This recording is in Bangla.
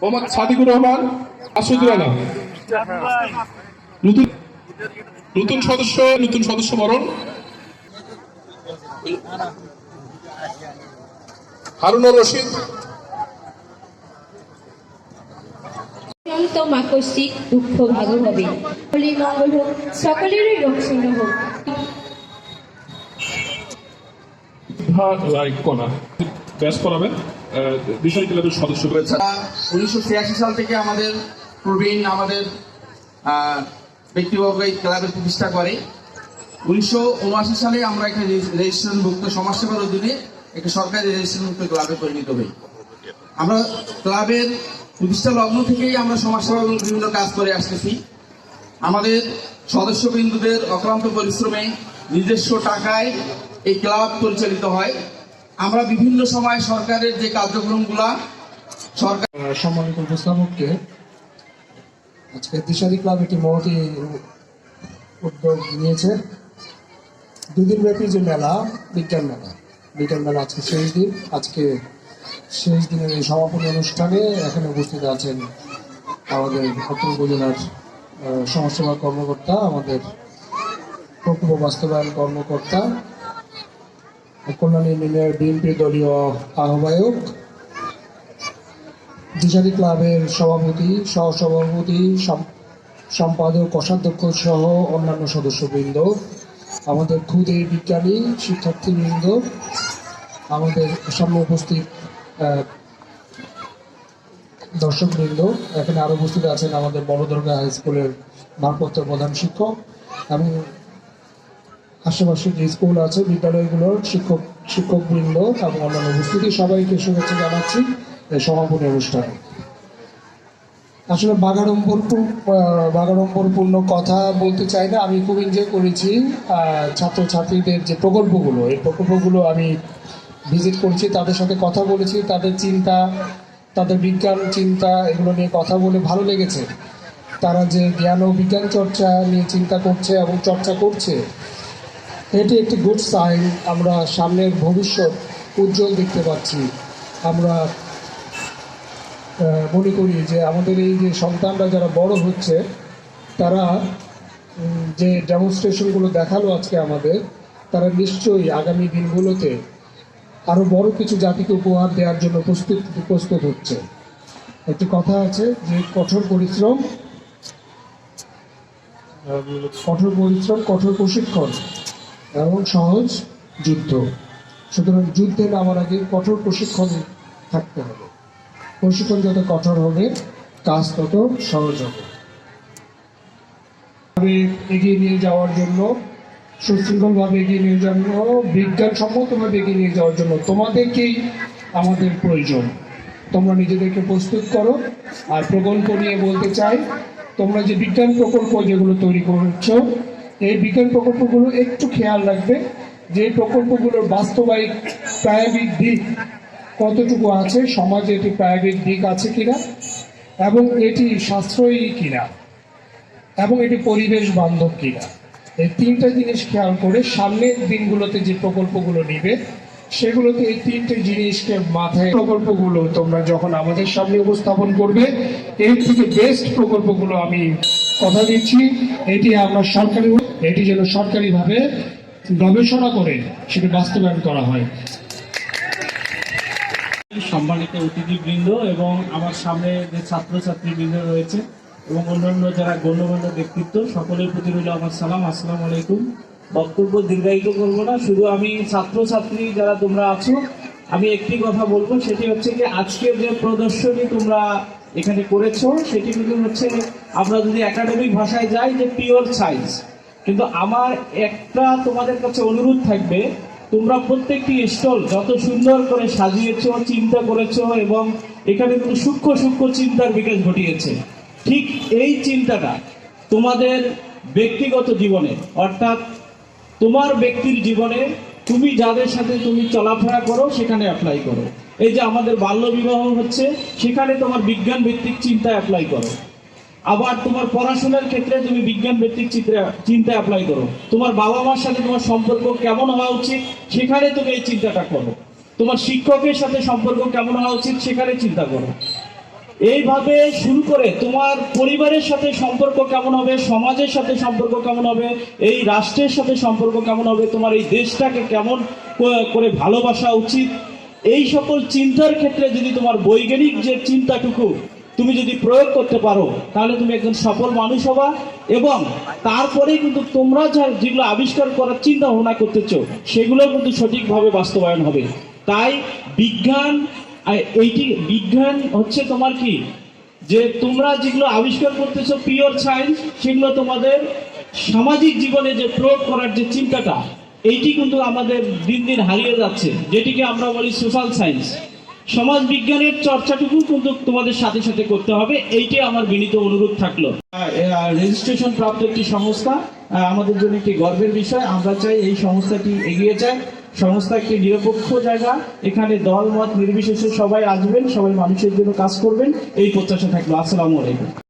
মোহাম্মদ সাদিকুর রহমান, আসুদুর আলম। নতুন নতুন সদস্য বরণ হারুনুর রশিদ। মাকসিক দুঃখ ভাগ হবে, হলি মঙ্গল হোক, সকলেরই রক্ষণ হোক। ব্যাস করাবেন দিশারি ক্লাবের সদস্য। 1986 সাল থেকে আমাদের প্রবীণ আমাদের ব্যক্তিবর্গ এই ক্লাবের প্রতিষ্ঠা করে। 1979 সালে আমরা এখানে রেজিস্ট্রেশনভুক্ত সমাজসেবার অধীনে একটা সরকারি রেজিস্ট্রেশনভুক্ত ক্লাবে পরিণত হই। আমরা ক্লাবের প্রতিষ্ঠা লগ্ন থেকেই আমরা সমাজসেবা এবং বিভিন্ন কাজ করে আসতেছি। আমাদের সদস্যবৃন্দদের অক্লান্ত পরিশ্রমে নিজস্ব টাকায় এই ক্লাব পরিচালিত হয়। আমরা বিভিন্ন সময় সরকারের যে কার্যক্রমগুলা সম্মানিত উপস্থাপককে আজকে দিশারি ক্লাব একটি মহতি উদ্যোগ নিয়েছে। দুদিন ব্যাপী যে মেলা, বিজ্ঞান মেলা আজকে শেষ দিন। আজকে শেষ দিনের এই সমাপনী অনুষ্ঠানে এখানে উপস্থিত আছেন আমাদের অত্র উপজেলার সমাজসেবা কর্মকর্তা, আমাদের প্রকল্প বাস্তবায়ন কর্মকর্তা, কল্যাণ ইউনিয়নের বিএনপি দলীয় আহ্বায়ক, দিশারি ক্লাবের সভাপতি, সহসভাপতি, সম্পাদক, কোষাধ্যক্ষ সহ অন্যান্য সদস্যবৃন্দ, আমাদের ক্ষুদে বিজ্ঞানী শিক্ষার্থীবৃন্দ, আমাদের সামনে উপস্থিত দর্শকবৃন্দ, এখানে আরো উপস্থিত আছেন আমাদের বড়দরগা হাই স্কুলের ভারপ্রাপ্ত প্রধান শিক্ষক এবং আশেপাশে যে স্কুল আছে বিদ্যালয়গুলোর শিক্ষকবৃন্দ এবং অন্যান্য উপস্থিতি, সবাইকে শুভেচ্ছা জানাচ্ছি এই সমাপনী অনুষ্ঠানে। আসলে বাগাড়ম্বরপূর্ণ কথা বলতে চাই না। আমি খুব এনজয় করেছি ছাত্রছাত্রীদের যে প্রকল্পগুলো, এই প্রকল্পগুলো আমি ভিজিট করেছি, তাদের সাথে কথা বলেছি, তাদের চিন্তা, তাদের বিজ্ঞান চিন্তা এগুলো নিয়ে কথা বলে ভালো লেগেছে। তারা যে জ্ঞান ও বিজ্ঞান চর্চা নিয়ে চিন্তা করছে এবং চর্চা করছে, এটি একটি গুড সাইন। আমরা সামনের ভবিষ্যৎ উজ্জ্বল দেখতে পাচ্ছি। আমরা মনে করি যে আমাদের এই যে সন্তানরা যারা বড় হচ্ছে, তারা যে ডেমনস্ট্রেশনগুলো দেখালো আজকে আমাদের, তারা নিশ্চয়ই আগামী দিনগুলোতে আরও বড় কিছু জাতিকে উপহার দেওয়ার জন্য প্রস্তুত হচ্ছে। একটি কথা আছে যে কঠোর পরিশ্রম, কঠোর প্রশিক্ষণ এবং সহজ যুদ্ধ। সুতরাং যুদ্ধে নামার আগে কঠোর প্রশিক্ষণ থাকতে হবে। প্রশিক্ষণ যত কঠোর হবে, কাজ তত সহজ হবে। এগিয়ে নিয়ে যাওয়ার জন্য, সুশৃঙ্খলভাবে এগিয়ে নিয়ে যাওয়ার জন্য, বিজ্ঞানসম্মতভাবে এগিয়ে নিয়ে যাওয়ার জন্য তোমাদেরকেই আমাদের প্রয়োজন। তোমরা নিজেদেরকে প্রস্তুত করো। আর প্রকল্প নিয়ে বলতে চাই, তোমরা যে বিজ্ঞান প্রকল্প যেগুলো তৈরি করছো, এই বিজ্ঞান প্রকল্পগুলো একটু খেয়াল রাখবে যে প্রকল্পগুলোর বাস্তবায়িক প্রায়োগিক দিক কতটুকু আছে, সমাজে এটি প্রায়োগিক দিক আছে কিনা, এবং এটি সাশ্রয়ী কিনা, এবং এটি পরিবেশ বান্ধব কিনা। এই তিনটা জিনিস খেয়াল করে সামনের দিনগুলোতে যে প্রকল্পগুলো নিবে, সেগুলোতে এই তিনটে জিনিসকে মাথায়, প্রকল্পগুলো তোমরা যখন আমাদের সামনে উপস্থাপন করবে, এর থেকে বেস্ট প্রকল্পগুলো আমি কথা দিচ্ছি এটি যেন সরকারিভাবে গবেষণা করে সেটা বাস্তবায়ন করা হয়। সম্মানিত অতিথিবৃন্দ এবং আমার সামনে যে ছাত্রছাত্রীবৃন্দ রয়েছে এবং অন্যান্য যারা গণ্যমান্য ব্যক্তিত্ব, সকলের প্রতি রইল আমার সালাম, আসসালামু আলাইকুম। বক্তব্য দীর্ঘায়িত করবো না, শুধু আমি ছাত্রছাত্রী যারা তোমরা আছো, আমি একটি কথা বলবো, সেটি হচ্ছে যে আজকের যে প্রদর্শনী তোমরা এখানে করেছো, সেটি কিন্তু হচ্ছে, আমরা যদি একাডেমিক ভাষায় যাই, যে পিওর সায়েন্স। কিন্তু আমার একটা তোমাদের কাছে অনুরোধ থাকবে, তোমরা প্রত্যেকটি স্টল যত সুন্দর করে সাজিয়েছো, চিন্তা করেছো, এবং এখানে কিন্তু সূক্ষ্ম চিন্তার বিকাশ ঘটিয়েছে। ঠিক এই চিন্তাটা তোমাদের ব্যক্তিগত জীবনে, অর্থাৎ তোমার ব্যক্তির জীবনে তুমি যাদের সাথে তুমি চলাফেরা করো সেখানে অ্যাপ্লাই করো। এই যে আমাদের বাল্য বিবাহ হচ্ছে, সেখানে তোমার বিজ্ঞান ভিত্তিক চিন্তা অ্যাপ্লাই করো। আবার তোমার পড়াশোনার ক্ষেত্রে তুমি বিজ্ঞান ভিত্তিক চিন্তা অ্যাপ্লাই করো। তোমার বাবা মার সাথে তোমার সম্পর্ক কেমন হওয়া উচিত, সেখানে তুমি এই চিন্তাটা করো। তোমার শিক্ষকের সাথে সম্পর্ক কেমন হওয়া উচিত, সেখানে চিন্তা করো। এইভাবে শুরু করে তোমার পরিবারের সাথে সম্পর্ক কেমন হবে, সমাজের সাথে সম্পর্ক কেমন হবে, এই রাষ্ট্রের সাথে সম্পর্ক কেমন হবে, তোমার এই দেশটাকে কেমন করে ভালোবাসা উচিত, এই সকল চিন্তার ক্ষেত্রে যদি তোমার বৈজ্ঞানিক যে চিন্তাটুকু তুমি যদি প্রয়োগ করতে পারো, তাহলে তুমি একজন সফল মানুষ হবা। এবং তারপরে কিন্তু তোমরা যেগুলো আবিষ্কার করার চিন্তা ভাবনা করতেছো, সেগুলো কিন্তু সঠিকভাবে বাস্তবায়ন হবে। তাই বিজ্ঞান হচ্ছে তোমার কি, যে তোমরা যেগুলো আবিষ্কার করতেছো পিওর সায়েন্স, সেগুলো তোমাদের সামাজিক জীবনে যে প্রয়োগ করার যে চিন্তাটা, এইটি কিন্তু আমাদের দিন দিন হারিয়ে যাচ্ছে, যেটিকে আমরা বলি সোশ্যাল সায়েন্স। সমাজ বিজ্ঞানের চর্চাটুকু কিন্তু তোমাদের সাথে সাথে করতে হবে, এইটাই আমার বিনীত অনুরোধ থাকলো। রেজিস্ট্রেশন প্রাপ্ত একটি সংস্থা আমাদের জন্য একটি গর্বের বিষয়। আমরা চাই এই সংস্থাটি এগিয়ে যায়। সংস্থা একটি নিরপেক্ষ জায়গা, এখানে দল মত নির্বিশেষে সবাই আসবেন, সবাই মানুষের জন্য কাজ করবেন, এই প্রত্যাশা থাকলো। আসসালামু আলাইকুম।